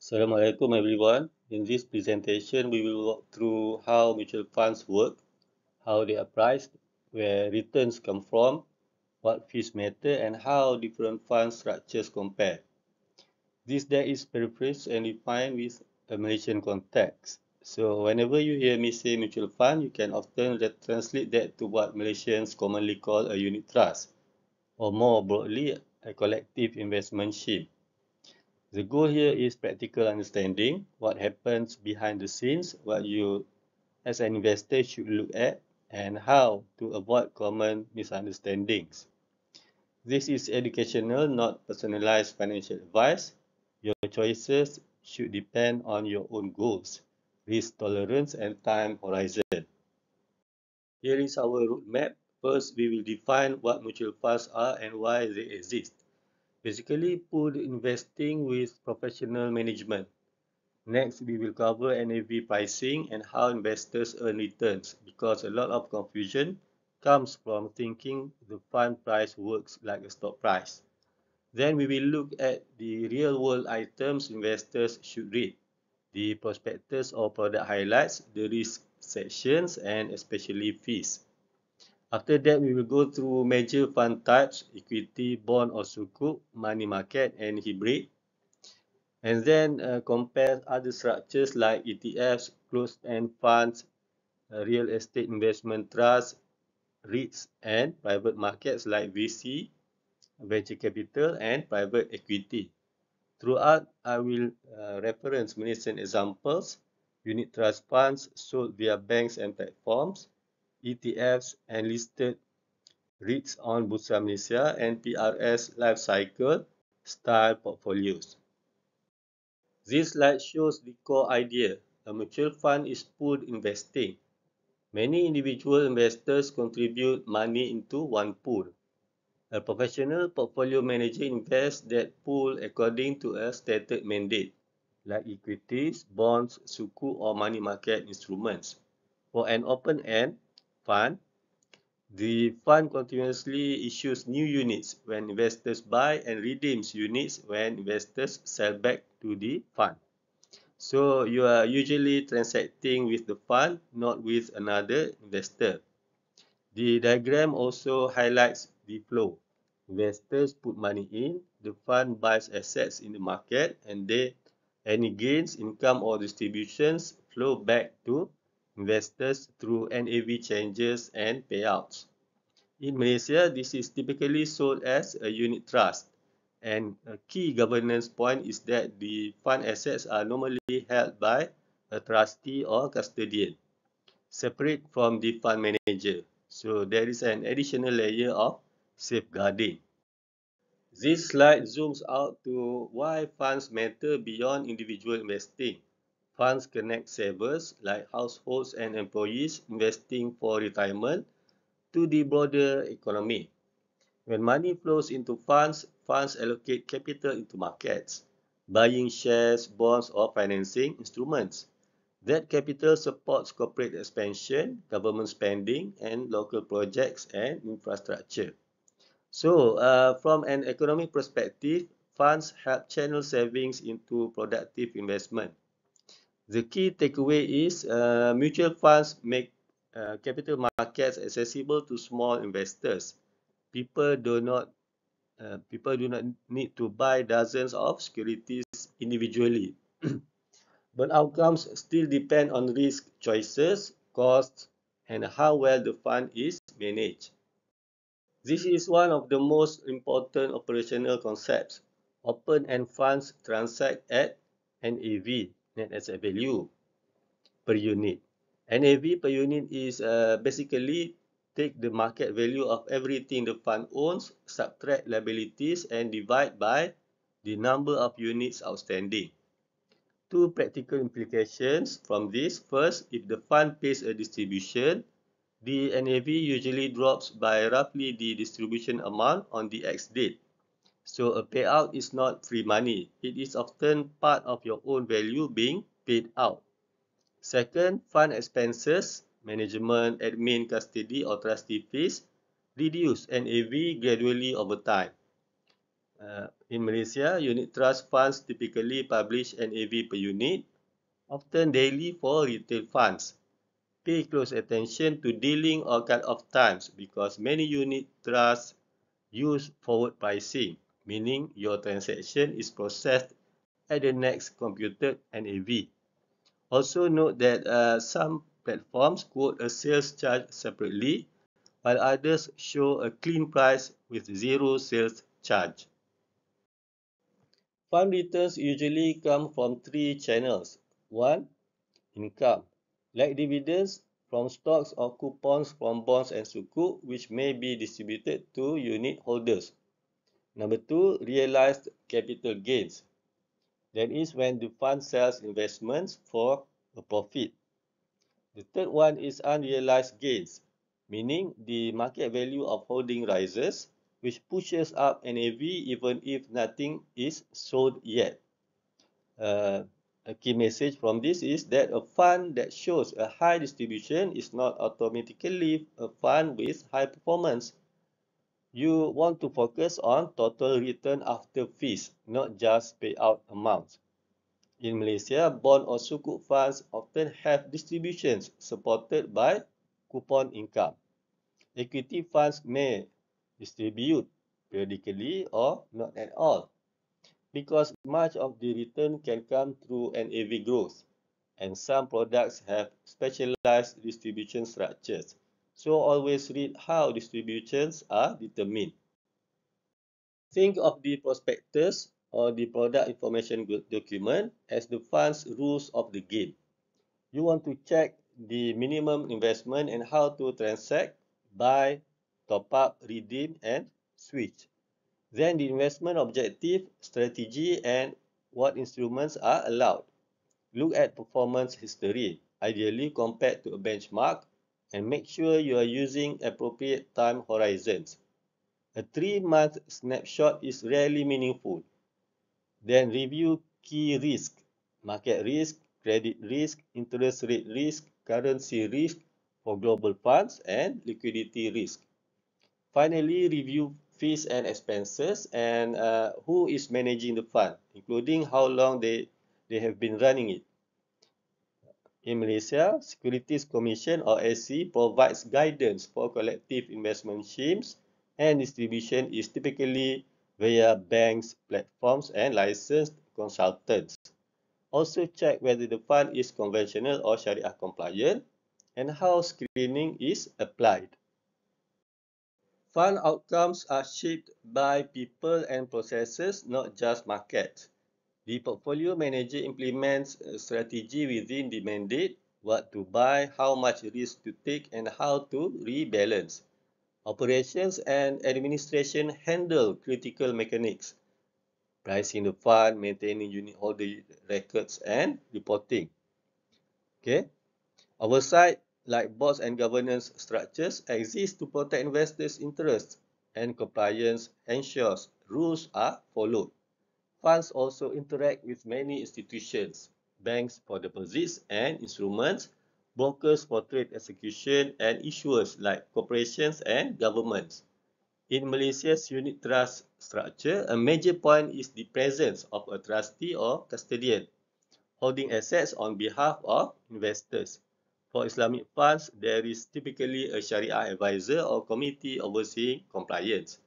Assalamualaikum everyone. In this presentation, we will walk through how mutual funds work, how they are priced, where returns come from, what fees matter, and how different fund structures compare. This there is paraphrased and defined with a Malaysian context. So whenever you hear me say mutual fund, you can often translate that to what Malaysians commonly call a unit trust, or more broadly, a collective investment scheme. The goal here is practical understanding, what happens behind the scenes, what you as an investor should look at, and how to avoid common misunderstandings. This is educational, not personalized financial advice. Your choices should depend on your own goals, risk tolerance, and time horizon. Here is our roadmap. First, we will define what mutual funds are and why they exist. Basically, pooled investing with professional management. Next, we will cover NAV pricing and how investors earn returns because a lot of confusion comes from thinking the fund price works like a stock price. Then we will look at the real world items investors should read, the prospectus or product highlights, the risk sections, and especially fees. After that, we will go through major fund types, equity, bond or sukuk, money market, and hybrid. And then compare other structures like ETFs, closed-end funds, real estate investment trusts, REITs, and private markets like VC, venture capital, and private equity. Throughout, I will reference Malaysian examples, unit trust funds sold via banks and platforms, ETFs and listed REITs on Bursa Malaysia, and PRS life cycle style portfolios. This slide shows the core idea. A mutual fund is pooled investing. Many individual investors contribute money into one pool. A professional portfolio manager invests that pool according to a stated mandate, like equities, bonds, sukuk, or money market instruments. For an open-end fund, the fund continuously issues new units when investors buy and redeems units when investors sell back to the fund. So you are usually transacting with the fund, not with another investor. The diagram also highlights the flow. Investors put money in, the fund buys assets in the market, and any gains, income, or distributions flow back to investors through NAV changes and payouts. In Malaysia, this is typically sold as a unit trust. And a key governance point is that the fund assets are normally held by a trustee or custodian, separate from the fund manager. So there is an additional layer of safeguarding. This slide zooms out to why funds matter beyond individual investing. Funds connect savers like households and employees investing for retirement to the broader economy. When money flows into funds, funds allocate capital into markets, buying shares, bonds, or financing instruments. That capital supports corporate expansion, government spending, and local projects and infrastructure. So, from an economic perspective, funds help channel savings into productive investment. The key takeaway is mutual funds make capital markets accessible to small investors. People do not People do not need to buy dozens of securities individually. But outcomes still depend on risk choices, costs, and how well the fund is managed. This is one of the most important operational concepts. Open-end funds transact at NAV, net asset value, per unit. NAV per unit is basically take the market value of everything the fund owns, subtract liabilities, and divide by the number of units outstanding. Two practical implications from this. First, if the fund pays a distribution, the NAV usually drops by roughly the distribution amount on the X date. So a payout is not free money. It is often part of your own value being paid out. Second, fund expenses, management, admin, custody or trustee fees reduce NAV gradually over time. In Malaysia, unit trust funds typically publish NAV per unit, often daily for retail funds. Pay close attention to dealing or cut-off times because many unit trusts use forward pricing, meaning your transaction is processed at the next computed NAV. Also note that some platforms quote a sales charge separately, while others show a clean price with zero sales charge. Fund returns usually come from three channels. One, income, like dividends from stocks or coupons from bonds and sukuk, which may be distributed to unit holders. Number two, realized capital gains. That is when the fund sells investments for a profit. The third one is unrealized gains, meaning the market value of holding rises, which pushes up NAV even if nothing is sold yet. A key message from this is that a fund that shows a high distribution is not automatically a fund with high performance. You want to focus on total return after fees, not just payout amounts. In Malaysia, bond or sukuk funds often have distributions supported by coupon income. Equity funds may distribute periodically or not at all, because much of the return can come through NAV growth, and some products have specialized distribution structures. So always read how distributions are determined. Think of the prospectus or the product information document as the fund's rules of the game. You want to check the minimum investment and how to transact, buy, top up, redeem, and switch. Then the investment objective, strategy, and what instruments are allowed. Look at performance history, ideally compared to a benchmark, and make sure you are using appropriate time horizons. A 3-month snapshot is rarely meaningful. Then review key risks, market risk, credit risk, interest rate risk, currency risk for global funds, and liquidity risk. Finally, review fees and expenses and who is managing the fund, including how long they have been running it. In Malaysia, Securities Commission or SC provides guidance for collective investment schemes, and distribution is typically via banks, platforms, and licensed consultants. Also check whether the fund is conventional or Sharia compliant and how screening is applied. Fund outcomes are shaped by people and processes, not just markets. The portfolio manager implements a strategy within the mandate, what to buy, how much risk to take, and how to rebalance. Operations and administration handle critical mechanics, pricing the fund, maintaining unit holder records, and reporting. Okay. Oversight, like boards and governance structures, exist to protect investors' interests, and compliance ensures rules are followed. Funds also interact with many institutions, banks for deposits and instruments, brokers for trade execution, and issuers like corporations and governments. In Malaysia's unit trust structure, a major point is the presence of a trustee or custodian holding assets on behalf of investors. For Islamic funds, there is typically a Sharia advisor or committee overseeing compliance,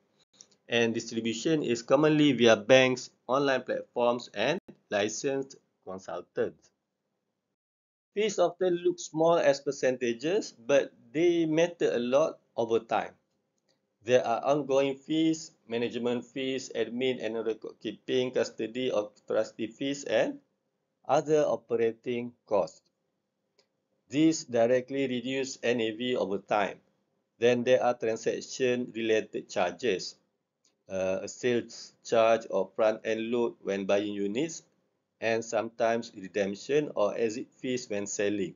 and distribution is commonly via banks, online platforms, and licensed consultants. Fees often look small as percentages, but they matter a lot over time. There are ongoing fees, management fees, admin and record keeping, custody of trustee fees, and other operating costs. These directly reduce NAV over time. Then there are transaction-related charges, a sales charge or front-end load when buying units, and sometimes redemption or exit fees when selling.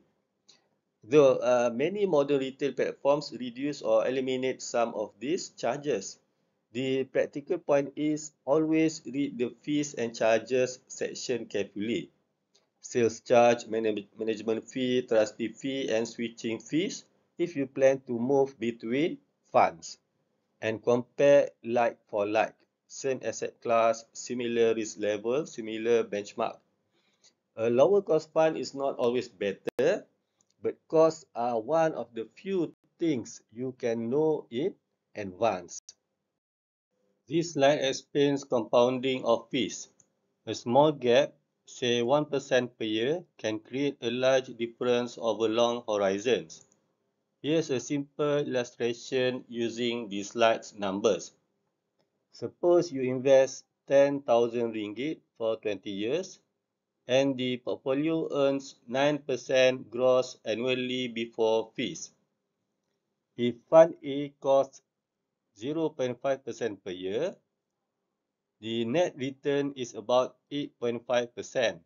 Though many modern retail platforms reduce or eliminate some of these charges, the practical point is always read the fees and charges section carefully. Sales charge, management fee, trustee fee, and switching fees if you plan to move between funds, and compare like for like. same asset class, similar risk level, similar benchmark. A lower cost fund is not always better, but costs are one of the few things you can know in advance. This slide explains compounding of fees. A small gap, say 1% per year, can create a large difference over long horizons. Here's a simple illustration using the slide's numbers. Suppose you invest 10,000 ringgit for 20 years and the portfolio earns 9% gross annually before fees. If Fund A costs 0.5% per year, the net return is about 8.5%.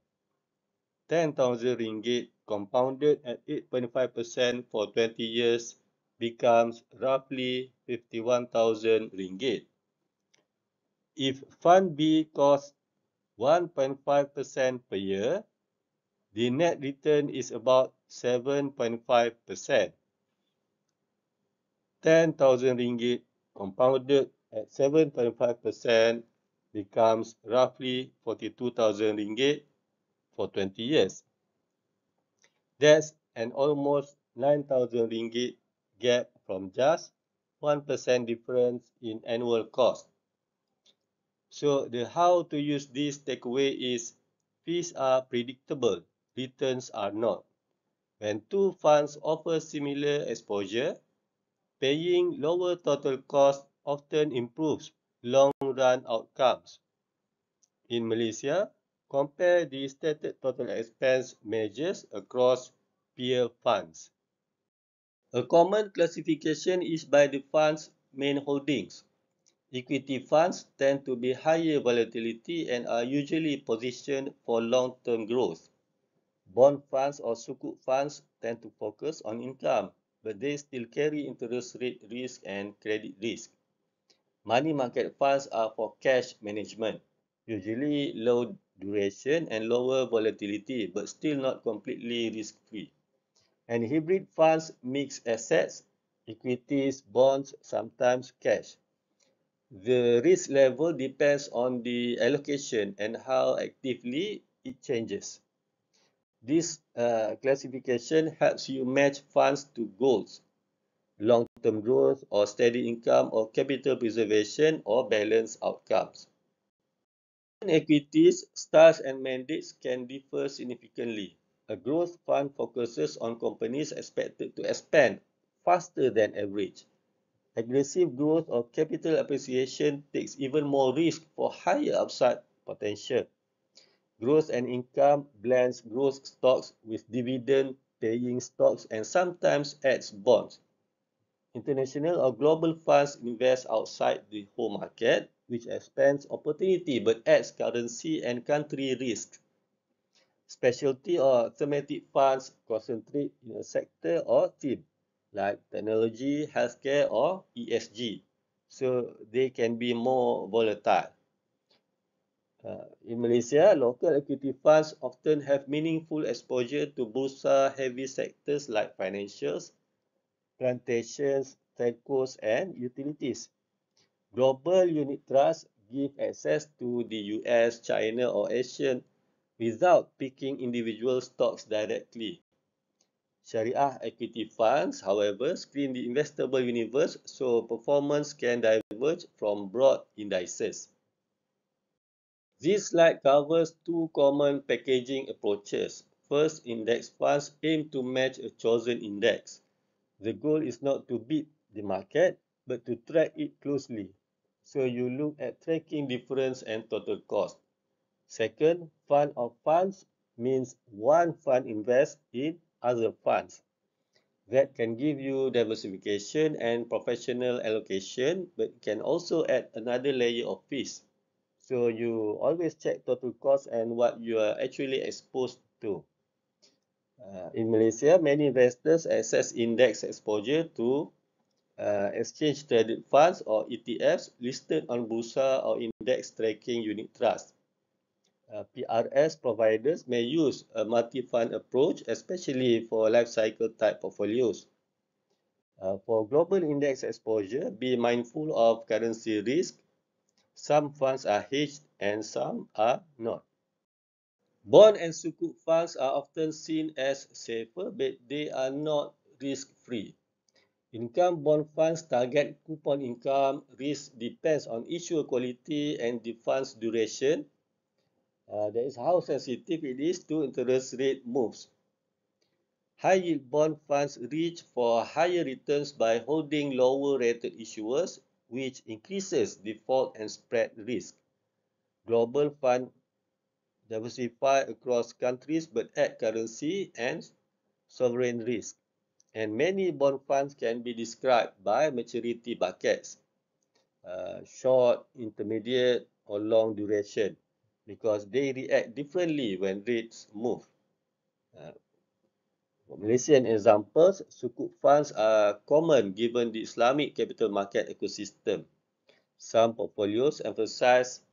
10,000 ringgit compounded at 8.5% for 20 years becomes roughly 51,000 ringgit. If Fund B costs 1.5% per year, the net return is about 7.5%. 10,000 ringgit compounded at 7.5% becomes roughly 42,000 ringgit for 20 years. That's an almost 9,000 ringgit gap from just 1% difference in annual cost. So the how to use this takeaway is fees are predictable, returns are not. When two funds offer similar exposure, paying lower total cost often improves long-run outcomes. In Malaysia, compare the stated total expense measures across peer funds. A common classification is by the fund's main holdings. Equity funds tend to be higher volatility and are usually positioned for long-term growth. Bond funds or sukuk funds tend to focus on income, but they still carry interest rate risk and credit risk. Money market funds are for cash management, usually low duration and lower volatility, but still not completely risk-free. And hybrid funds mix assets, equities, bonds, sometimes cash. The risk level depends on the allocation and how actively it changes. This classification helps you match funds to goals, long-term growth or steady income or capital preservation or balanced outcomes. In equities, styles and mandates can differ significantly. A growth fund focuses on companies expected to expand faster than average. Aggressive growth or capital appreciation takes even more risk for higher upside potential. Growth and income blends growth stocks with dividend-paying stocks and sometimes adds bonds. International or global funds invest outside the home market, which expands opportunity but adds currency and country risk. Specialty or thematic funds concentrate in a sector or theme, like technology, healthcare, or ESG, so they can be more volatile. In Malaysia, local equity funds often have meaningful exposure to bursa-heavy sectors like financials, plantations, telcos, and utilities. Global unit trusts give access to the US, China, or Asian without picking individual stocks directly. Shariah equity funds, however, screen the investable universe so performance can diverge from broad indices. This slide covers two common packaging approaches. First, index funds aim to match a chosen index. The goal is not to beat the market, but to track it closely. So you look at tracking difference and total cost. Second, fund of funds means one fund invests in other funds. That can give you diversification and professional allocation, but can also add another layer of fees. So you always check total cost and what you are actually exposed to. In Malaysia, many investors access index exposure to exchange traded funds or ETFs listed on Bursa or index tracking unit trust. PRS providers may use a multi-fund approach, especially for life cycle type portfolios. For global index exposure, be mindful of currency risk. Some funds are hedged and some are not. Bond and sukuk funds are often seen as safer, but they are not risk-free. Income bond funds target coupon income. Risk depends on issuer quality and the fund's duration. That is how sensitive it is to interest rate moves. High-yield bond funds reach for higher returns by holding lower-rated issuers, which increases default and spread risk. Global funds diversify across countries but add currency and sovereign risk. And many bond funds can be described by maturity buckets, short, intermediate, or long duration, because they react differently when rates move. Uh, For Malaysian examples, sukuk funds are common given the Islamic capital market ecosystem. Some portfolios emphasize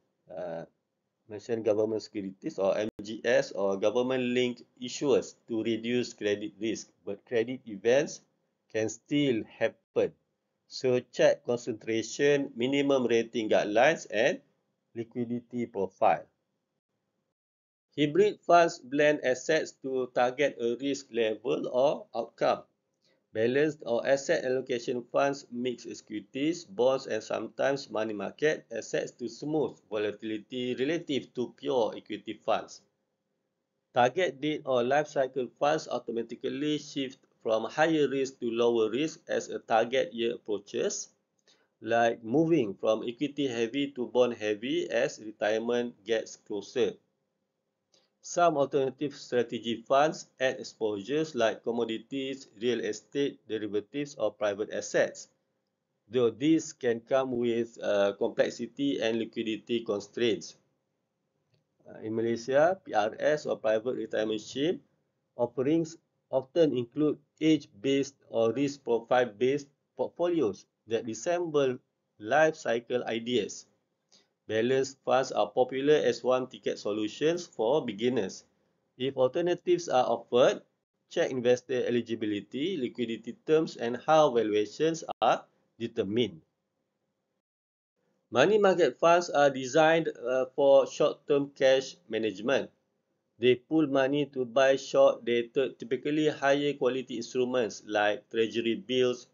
mentioned government securities or MGS or government-linked issuers to reduce credit risk, but credit events can still happen. So check concentration, minimum rating guidelines, and liquidity profile. Hybrid funds blend assets to target a risk level or outcome. Balanced or asset allocation funds mix equities, bonds, and sometimes money market assets to smooth volatility relative to pure equity funds. Target date or life cycle funds automatically shift from higher risk to lower risk as a target year approaches, like moving from equity heavy to bond heavy as retirement gets closer. Some alternative strategy funds add exposures like commodities, real estate, derivatives, or private assets, though these can come with complexity and liquidity constraints. In Malaysia, PRS or private retirement scheme offerings often include age-based or risk profile-based portfolios that resemble life cycle ideas. Balanced funds are popular as one-ticket solutions for beginners. If alternatives are offered, check investor eligibility, liquidity terms, and how valuations are determined. Money market funds are designed for short-term cash management. They pool money to buy short-dated, typically higher quality instruments like treasury bills,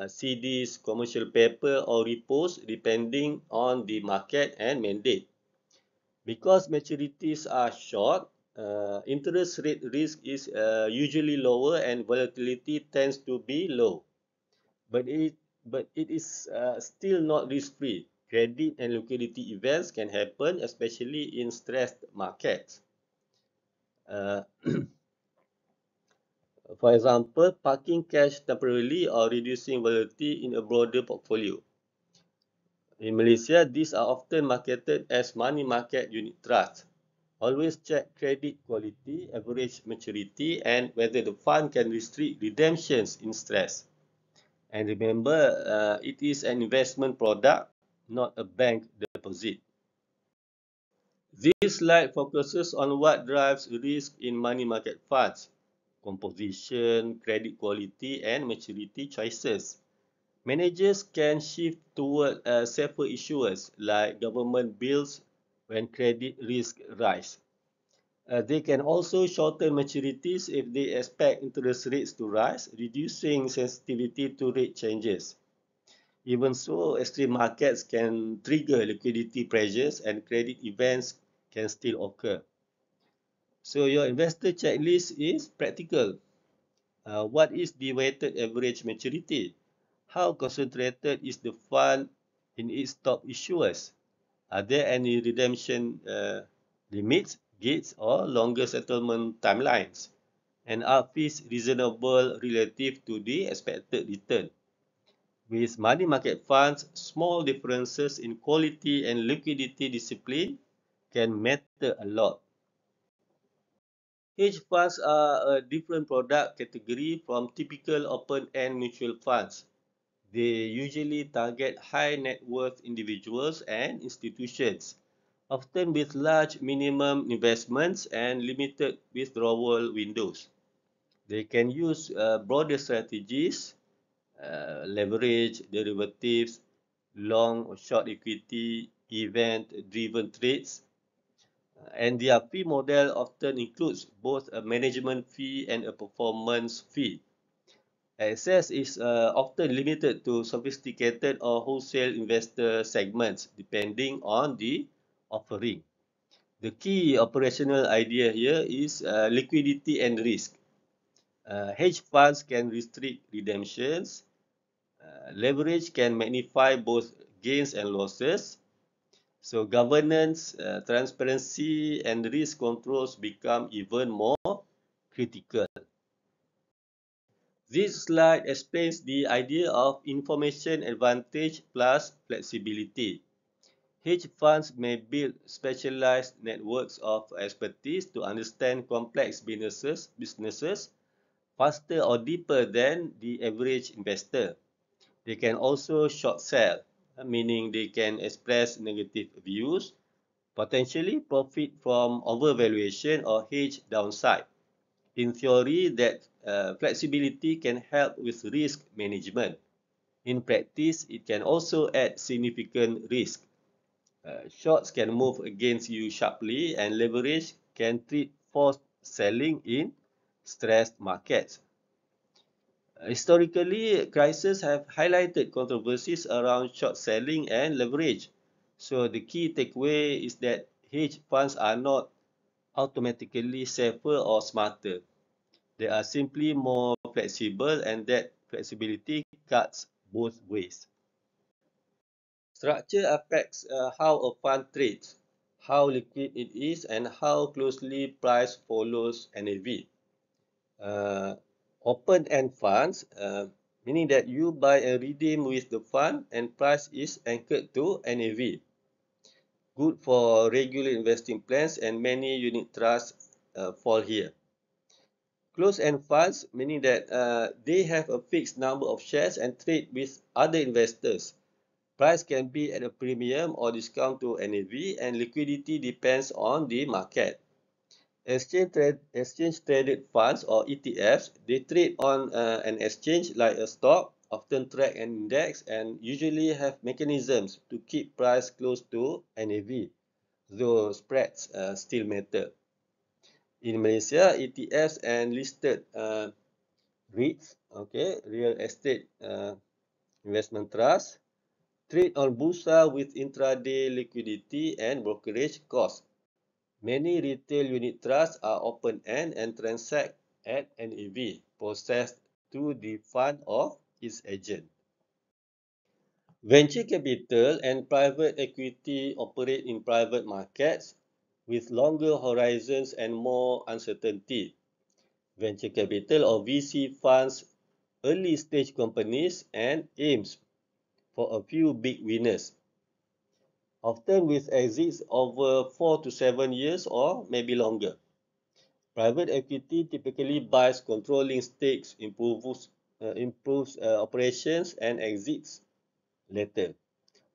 CDs, commercial paper, or repos, depending on the market and mandate. Because maturities are short, interest rate risk is usually lower and volatility tends to be low. But it is still not risk-free. Credit and liquidity events can happen, especially in stressed markets. Uh, for example, parking cash temporarily or reducing volatility in a broader portfolio. In Malaysia, these are often marketed as money market unit trusts. Always check credit quality, average maturity, and whether the fund can restrict redemptions in stress. And remember, it is an investment product, not a bank deposit. This slide focuses on what drives risk in money market funds: composition, credit quality, and maturity choices. Managers can shift toward safer issuers like government bills when credit risk rise. They can also shorten maturities if they expect interest rates to rise, reducing sensitivity to rate changes. Even so, extreme markets can trigger liquidity pressures and credit events can still occur. So your investor checklist is practical. What is the weighted average maturity? How concentrated is the fund in its top issuers? Are there any redemption limits, gates, or longer settlement timelines? And are fees reasonable relative to the expected return? With money market funds, small differences in quality and liquidity discipline can matter a lot. Hedge funds are a different product category from typical open-end mutual funds. They usually target high net worth individuals and institutions, often with large minimum investments and limited withdrawal windows. They can use broader strategies, leverage, derivatives, long or short equity, event-driven trades, and their fee model often includes both a management fee and a performance fee. Access is often limited to sophisticated or wholesale investor segments, depending on the offering. The key operational idea here is liquidity and risk. Hedge funds can restrict redemptions. Leverage can magnify both gains and losses. So governance, transparency, and risk controls become even more critical. This slide explains the idea of information advantage plus flexibility. Hedge funds may build specialized networks of expertise to understand complex businesses faster or deeper than the average investor. They can also short sell, meaning they can express negative views, potentially profit from overvaluation or hedge downside. In theory, that flexibility can help with risk management. In practice, it can also add significant risk. Shorts can move against you sharply, and leverage can treat forced selling in stressed markets. Historically, crises have highlighted controversies around short selling and leverage. So the key takeaway is that hedge funds are not automatically safer or smarter. They are simply more flexible, and that flexibility cuts both ways. Structure affects how a fund trades, how liquid it is, and how closely price follows NAV. Uh, Open-end funds, meaning that you buy and redeem with the fund and price is anchored to NAV. Good for regular investing plans, and many unit trusts fall here. Closed-end funds, meaning that they have a fixed number of shares and trade with other investors. Price can be at a premium or discount to NAV, and liquidity depends on the market. Exchange traded funds or ETFs, they trade on an exchange like a stock, often track an index, and usually have mechanisms to keep price close to NAV, though spreads still matter. In Malaysia, ETFs and listed REITs, okay, real estate investment trust, trade on Bursa with intraday liquidity and brokerage costs. Many retail unit trusts are open-end and transact at NAV, processed through the fund or its agent. Venture capital and private equity operate in private markets with longer horizons and more uncertainty. Venture capital or VC funds early stage companies and aims for a few big winners, often with exits over 4 to 7 years or maybe longer. Private equity typically buys controlling stakes, improves operations, and exits later.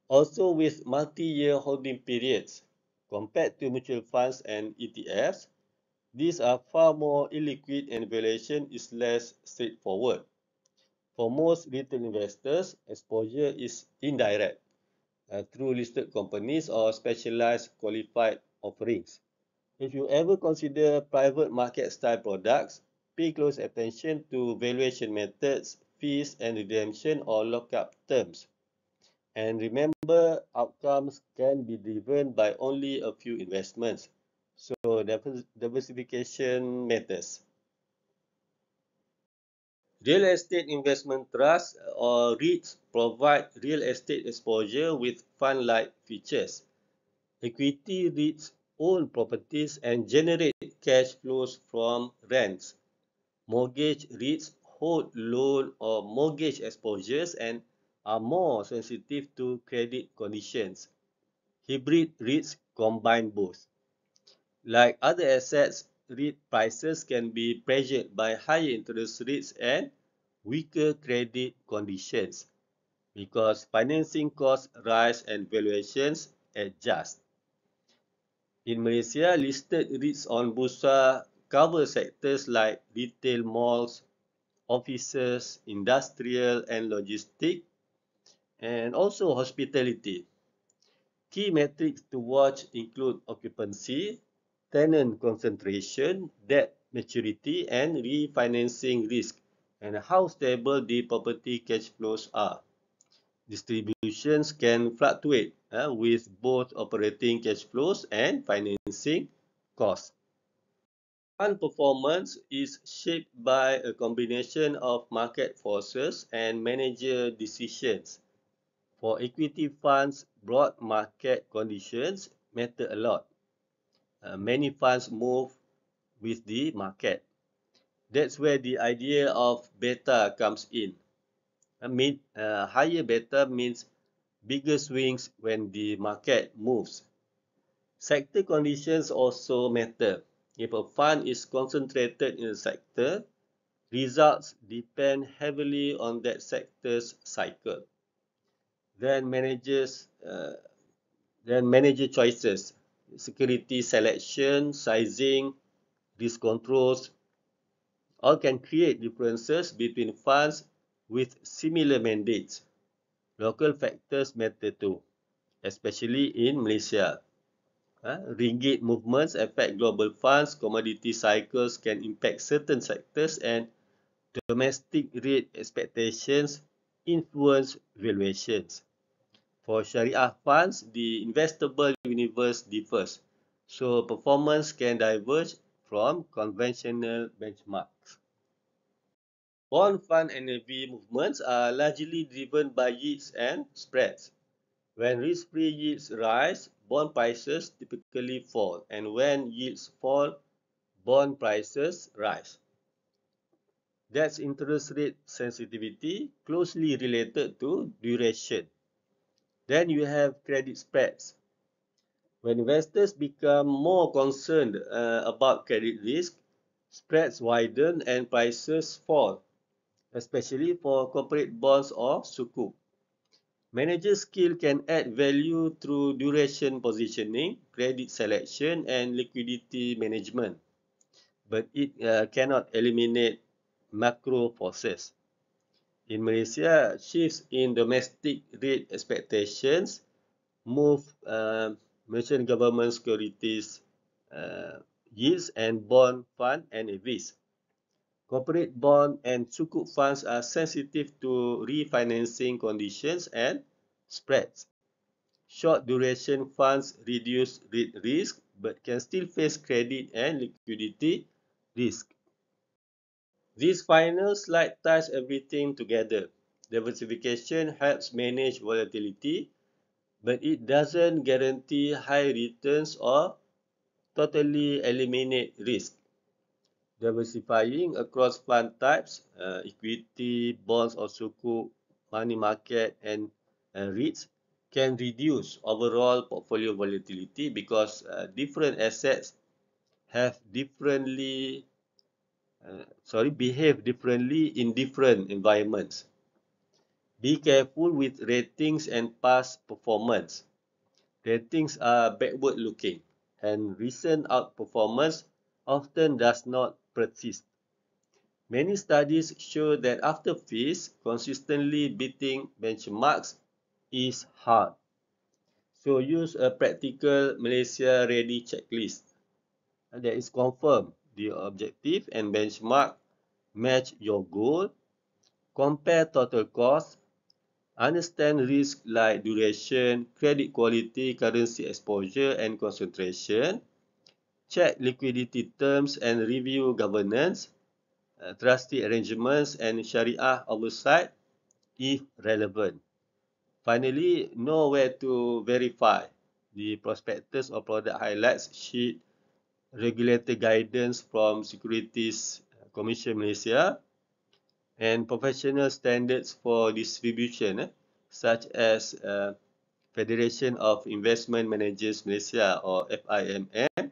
Also with multi-year holding periods. Compared to mutual funds and ETFs, these are far more illiquid and valuation is less straightforward. For most retail investors, exposure is indirect through listed companies or specialized qualified offerings. If you ever consider private market style products, pay close attention to valuation methods, fees and redemption or lockup terms. And remember, outcomes can be driven by only a few investments. So diversification matters. Real estate investment trusts or REITs provide real estate exposure with fund-like features. Equity REITs own properties and generate cash flows from rents. Mortgage REITs hold loan or mortgage exposures and are more sensitive to credit conditions. Hybrid REITs combine both. Like other assets, REIT prices can be pressured by higher interest rates and weaker credit conditions because financing costs rise and valuations adjust. In Malaysia, listed REITs on Bursa cover sectors like retail malls, offices, industrial and logistics. and also hospitality. Key metrics to watch include occupancy, tenant concentration, debt maturity, and refinancing risk, and how stable the property cash flows are. Distributions can fluctuate with both operating cash flows and financing costs. Fund performance is shaped by a combination of market forces and manager decisions. For equity funds, broad market conditions matter a lot. Many funds move with the market. That's where the idea of beta comes in. Higher beta means bigger swings when the market moves. Sector conditions also matter. If a fund is concentrated in a sector, results depend heavily on that sector's cycle. Then manager choices, security selection, sizing, risk controls, all can create differences between funds with similar mandates. Local factors matter too, especially in Malaysia. Ringgit movements affect global funds, commodity cycles can impact certain sectors, and domestic rate expectations influence valuations. For Sharia funds, the investable universe differs, so performance can diverge from conventional benchmarks. Bond fund NAV movements are largely driven by yields and spreads. When risk-free yields rise, bond prices typically fall, and when yields fall, bond prices rise. That's interest rate sensitivity closely related to duration. Then you have credit spreads. When investors become more concerned about credit risk, spreads widen and prices fall, especially for corporate bonds or sukuk. Manager skill can add value through duration positioning, credit selection, and liquidity management, but it cannot eliminate macro forces. In Malaysia, shifts in domestic rate expectations move merchant government securities uh, yields and bond fund NAVs. Corporate bond and sukuk funds are sensitive to refinancing conditions and spreads. Short duration funds reduce rate risk but can still face credit and liquidity risk. This final slide ties everything together. Diversification helps manage volatility, but it doesn't guarantee high returns or totally eliminate risk. Diversifying across fund types, equity, bonds or sukuk, money market and REITs can reduce overall portfolio volatility because different assets have behave differently in different environments. Be careful with ratings and past performance. Ratings are backward looking, and recent outperformance often does not persist. Many studies show that after fees, consistently beating benchmarks is hard. So use a practical Malaysia Ready checklist that is confirmed the objective and benchmark match your goal, compare total cost, understand risk like duration, credit quality, currency exposure and concentration, check liquidity terms and review governance, trustee arrangements and Sharia oversight if relevant. Finally, know where to verify the prospectus or product highlights sheet, regulator guidance from Securities Commission Malaysia, and professional standards for distribution, such as Federation of Investment Managers Malaysia or FIMM,